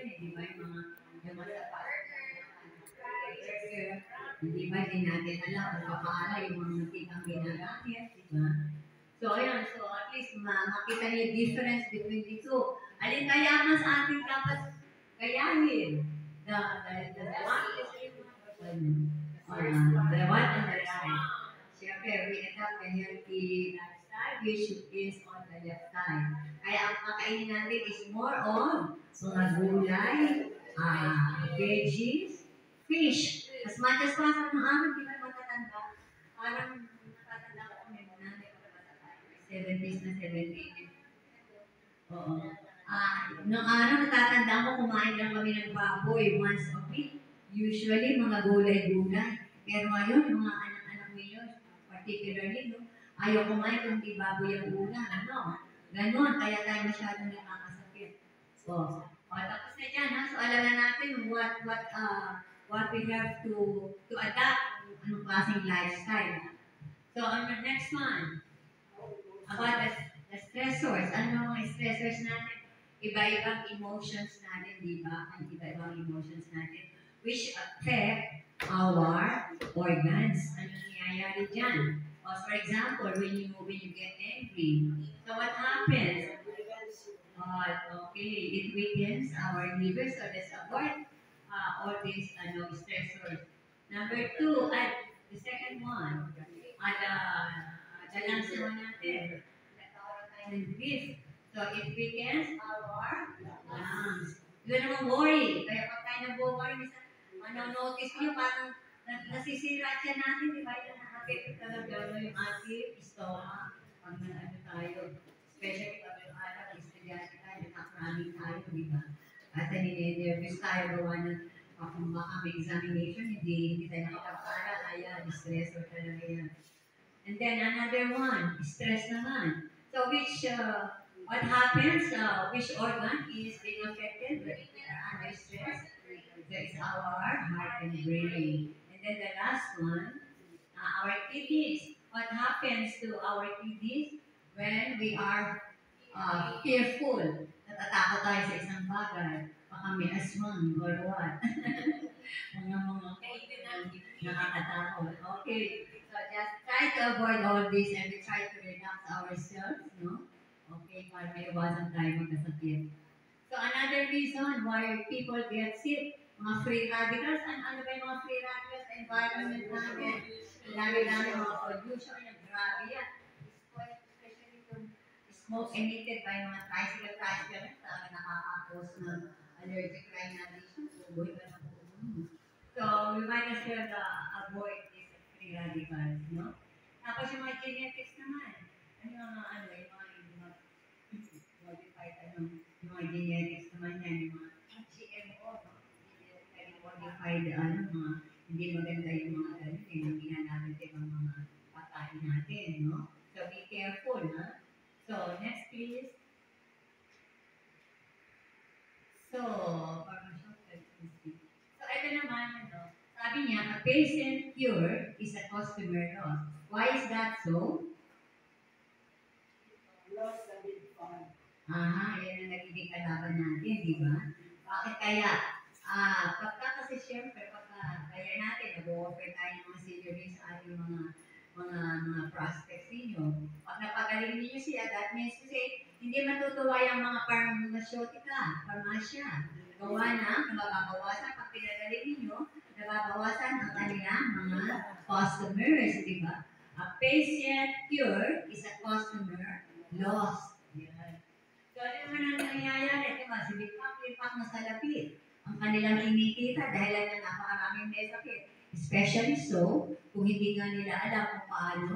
natin, di ba? Yung mga sapat. Hindi ba din natin alam kung paano yung mga tikang ginagamit, di ba? So, ayun. So, at least makita niyo yung difference between the two. Alin kaya mas ating dapat kayahin? The one is the one on the right. Siyempre, we adopt a healthy lifestyle, which is on the left side. Kaya ang kakainin natin is more on mga gulay, veggies, fish. As much as possible, nung amin, di ba matatanda? Parang matatanda ko kami, nanay ko na matatanda. 70s na 70s. Oo. Nung natatandaan ko, kumain lang kami ng baboy once a week. Usually, mga gulay-gulay. Pero ngayon, mga anak-anak ninyo, particularly, no, ayaw kumain kung di baboy ang ulam. Ganon, kaya tayo masyadong nakakasakit. So, tapos na dyan, ha? So, alam na natin what we have to adapt, anong klaseng lifestyle. So, on the next one, about the stressors. Ano mga stressors natin? Iba-ibang emotions natin, di ba? Ang iba-ibang emotions natin which affect our organs. Ano nangyayari dyan? For example, when you get angry, so what happens? Okay, it weakens our liver, so let's avoid all these stressors. Number two, the second one, the lungs naman natin, and breathe. So it weakens our lungs. Yun naman worry. Kaya pag tayo nag-worry, manonotice nyo, parang nasisira siya natin, di ba? Yung nakapit talaga yung ating stomach. Pag tayo, especially pag yung alak, estudyante tayo, nakakraming tayo, di ba? Kasi nininervous tayo, gawa ng kung baka may examination, hindi tayo nakapag-aral, kaya stress or talaga yan. And then another one, stress naman. So what happens, which organ is being affected when we are under stress? That is our heart and brain. And then the last one, our kidneys. What happens to our kidneys when we are fearful? Natatakot tayo sa isang bagay. Baka may aswang or what? Nakakatakot. Okay. So just try to avoid all this and we try to relax ourselves, no? Okay, para may iwasan tayo magkasakit. So another reason why people get sick, mga free radicals, ano ba yung mga free radicals sa environment natin? Lagi-lagi mga pollution, yung grabe yan. Especially yung smoke emitted by mga tricycle, nakaka-cause ng allergic rhinitis. So we might as well avoid these free radicals, no? Tapos yung mga genetics naman, yung mga modified, yung mga genetics naman yan, yung mga GMO, no? Genetically modified, mga hindi maganda yung mga yung ginanamit yung mga pagkain natin, no? So be careful, ha? So, next please. So, ito naman, sabi niya, a patient cure is a customer loss. Why is that so? Loss na big fun. Yan ang nagiging kalaban natin, di ba? Bakit kaya? Pagka kasi siyempre, kaya natin, nag-offer tayo ng mga senior sa ating mga prospects ninyo. Pag napagaling ninyo siya, that means kasi hindi matutuwa yung mga farmasya. Gawa na, nababawasan, pag pinagaling ninyo, nababawasan ang kanilang mga customers, di ba? A patient cure is a customer loss. Yan. So, ano naman ang nangyayari? Di ba? Lipak na sa lapit. Ang kanilang kinikita dahil lang napakaraming may sakit. Especially so, kung hindi nga nila alam kung paano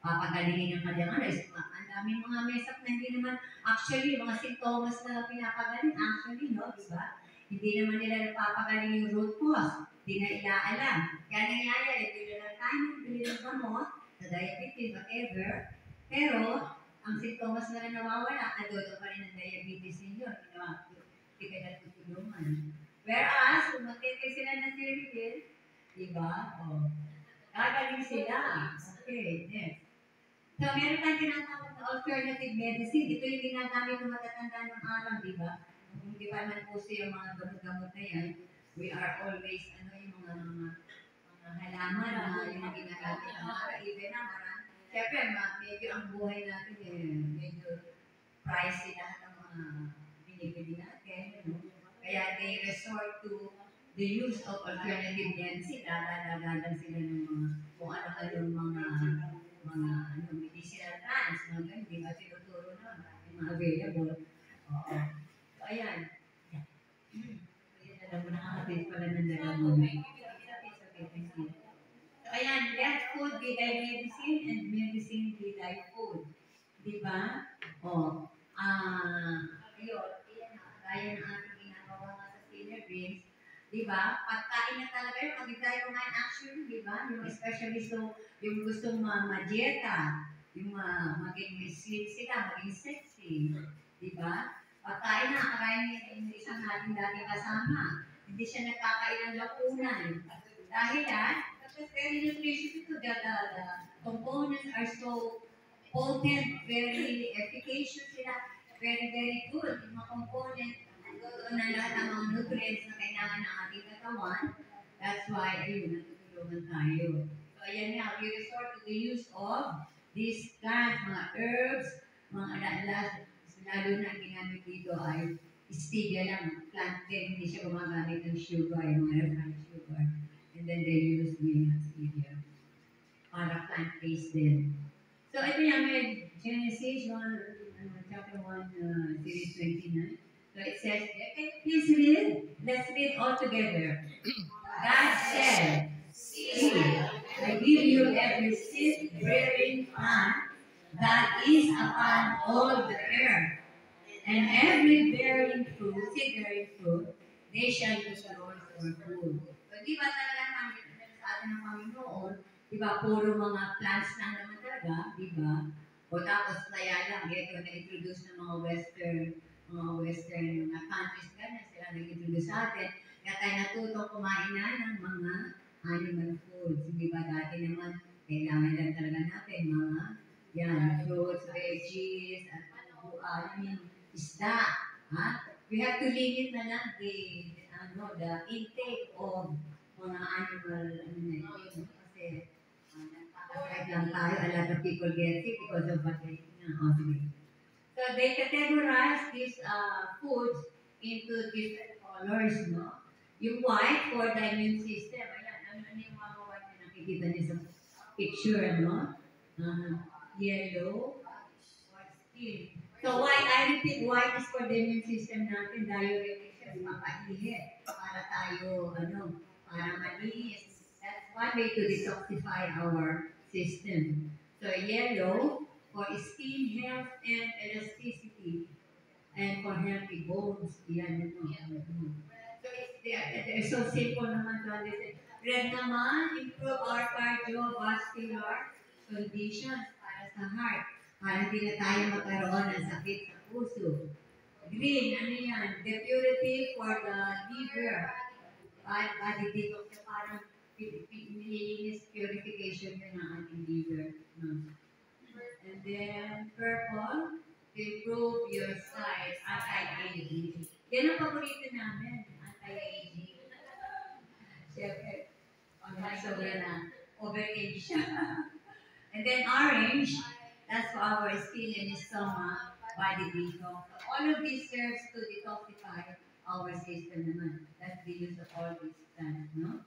papagalingin ang kanilang ang daming mga mesak na hindi naman, actually, mga sintomas na pinapagaling, actually, no, di ba? Hindi naman nila napapagaling yung root cause. Hindi na inaalam. Kaya nangyayari, bili lang tayo, bili ng gamot, sa diabetes, whatever, pero, ang sintomas na lang nawawala, nadodo pa rin ang diabetes ninyo, hindi ka natutulungan. Whereas, kung magtitake sila ng cereal, di ba? Gagaling sila. Okay, next. So, meron tayong tinatawag na alternative medicine. Ito yung ginagamit ng matatanda ng araw, di ba? kung di pa man po yung mga gamot-gamot na yan, we are always, yung mga halaman na yung ginagamit ng mga even na marami. Siyempre, medyo ang buhay natin medyo pricey lahat ng mga binibili natin. Kaya they resort to the use of alternative medicine. Lalalagan sila ng mga kung ano-ano yung mga medicinal plants, mga ganun, di ba? Tinuturo na yung mga available. Oo. So, ayan. Ayan, alam mo, nakakapit pala ng dalawa. So, ayan, let food be thy medicine and medicine be thy food. Di ba? O, ayun, gaya ng ating ginagawa nga sa senior drinks, di ba? Pagkain na talaga yun, pag tayo kumain actually, di ba? Yung especially so, yung gustong ma-dieta, yung maging may slim sila, maging sexy, di ba? Pagkain na, kakain yung isang natin dating kasama, hindi siya nagkakailang lapunan. Dahil because very nutritious ito, the components are so potent, very efficacious sila, very, very good. Yung mga component, doon na lahat ng mga nutrients na kailangan ng ating katawan. That's why, ayun, natutulungan tayo. So, ayan nga, we resort to the use of these plants, mga herbs, mga lalo na ang ginamit dito ay stevia lang, plant din, hindi siya gumagamit ng sugar, yung mga refined sugar. And then they use the stevia para plant-based din. So, ito yung may Genesis 1, chapter 1, series 29. So, it says, okay, please read. Let's read all together. God said, see, I give you every seed-bearing plant that is upon all the earth, and every seed-bearing fruit, they shall be yours for food. So, di ba talaga sa atin ng Panginoon, di ba, puro mga plants lang naman talaga, di ba? O tapos kaya lang, ito na-introduce ng mga western countries ganyan, sila nag-introduce sa atin. Kaya tayo natutong kumain na ng mga animal foods. Di ba dati naman, kailangan lang talaga natin fruits, veggies, at isda. Ha? We have to limit na lang the intake of mga animal, kasi nakakasakit lang tayo. A lot of people get sick because of what they eat. So they categorize these foods into different colors, no? Yung white for the immune system. Ayan, ano yung mga white na nakikita niyo sa picture, no? Yellow, white skin. So white, I repeat, white is for the immune system natin, diuretic siya, mapailit, para tayo, para malinis. That's one way to detoxify our system. So yellow, for skin health and elasticity, and for healthy bones. Yan, So they're so simple naman to understand. Red naman, improve our cardiovascular conditions para sa heart. Para hindi na tayo magkaroon ng sakit sa puso. Green, ano yan? Depurative for the liver. Body detox, parang nililinis purification yun ng ating liver. And then purple, to improve your sight, anti-aging. Yan ang paborito namin, anti-aging. Siyempre, sobra na, over-age siya. And then orange, that's for our skin and stomach, body detox. So all of these serves to detoxify our system naman. That's the use of all these plants, no?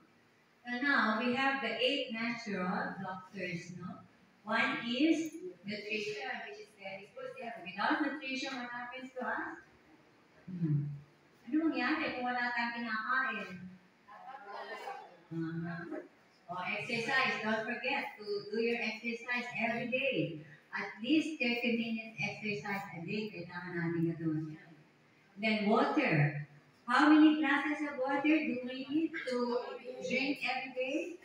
So now, we have the 8 natural doctors, no? One is nutrition, which is very good. Yeah, without nutrition, what happens to us? Ano mangyari kung wala tayong kinakain? Exercise. Don't forget to do your exercise every day. At least 30 minutes exercise a day. Kailangan natin gawin yan. Then water. How many glasses of water do we need to drink every day?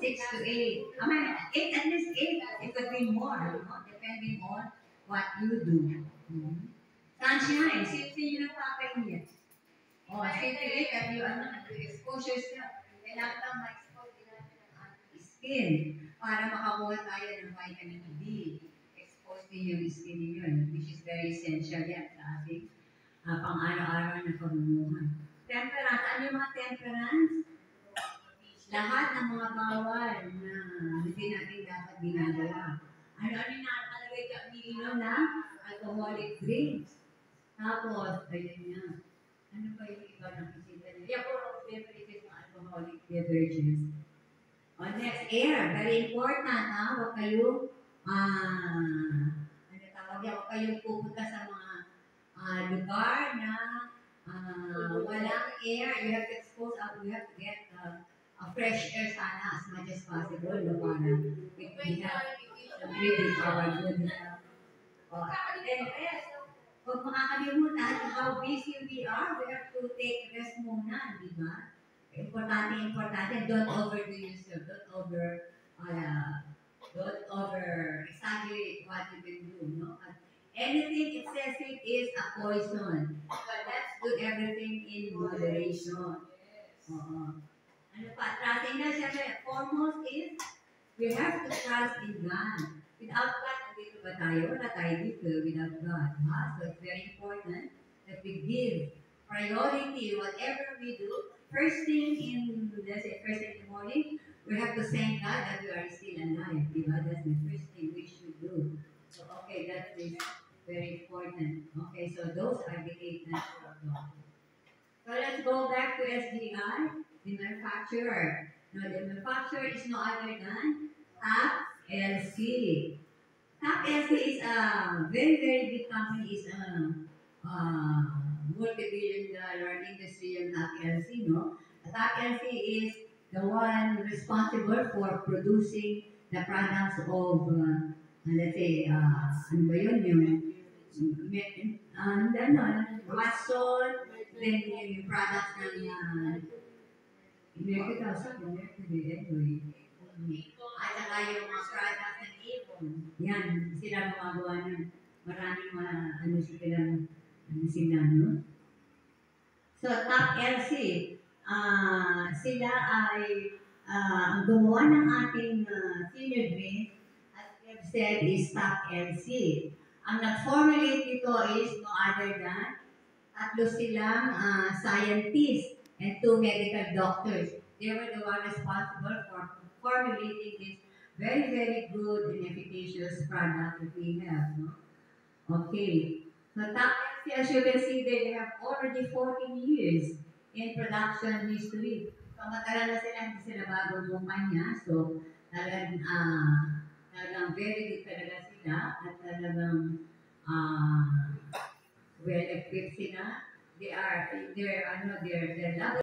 6 to 8. At least 8. It could be more, depending on what you do. Sunshine. Sino nagpapainit? Siyempre, at yung exposure siya. Kailangan lang ma-expose nila ng skin para makakuha tayo ng vitamin D. Expose din yung skin niyo, which is very essential yan sa ating pang-araw-araw na pamumuhay. Temperance, ano yung mga temperance? Lahat ng mga bawal na hindi natin dapat ginagawa. Ano-ano yung nakalagay sa umiinom na alcoholic drinks. Tapos, ayun nga. Ano pa yung iba ng isita niya? Yeah, puro beverages ng alcoholic beverages. Next, air. Very important, ha? Huwag kayo, ano tawag yan? Huwag kayong pupunta sa mga lugar na walang air. You have to expose out. You have to get a fresh air sana as much as possible. No, para we have the breathing our good health. And huwag makakalimutan how busy we are. We have to take rest muna, di ba? Importante, don't overdo yourself. Don't over exaggerate what you can do, no? Anything excessive is a poison. But let's do everything in moderation. Ano pa? Trusting na, syempre, foremost is we have to trust in God. Without God, nandito ba tayo? Wala tayo dito without God. Ha? So it's very important that we give priority whatever we do. First thing let's say, first thing in the morning, we have to thank God that we are still alive. Diba? That's the first thing we should do. So, okay, that is very important. Okay, so those are the 8 natural laws. So let's go back to SDI, the manufacturer. Now, the manufacturer is no other than TAP LC. TAP LC is a very, very big company. It's a multi-billion-dollar industry of TAP LC, no? TAP LC is the one responsible for producing the products of, let's say, ano ba yun, Watson, then yung products ng Mercury, anyway. At saka yung mga products ng Avon. Yan, sila gumagawa ng maraming mga sila, no? So, Top LC, sila ay ang gumawa ng ating senior drink, as we have said, is Top LC. Ang nag-formulate nito is no other than tatlo silang scientists and 2 medical doctors. They were the one responsible for formulating this very, very good and efficacious product that we have. No? Okay. So as you can see, they have already 14 years in production history. So matagal na sila, hindi sila bagong kumpanya. So talagang very good talaga sila at talagang well equipped sila. They're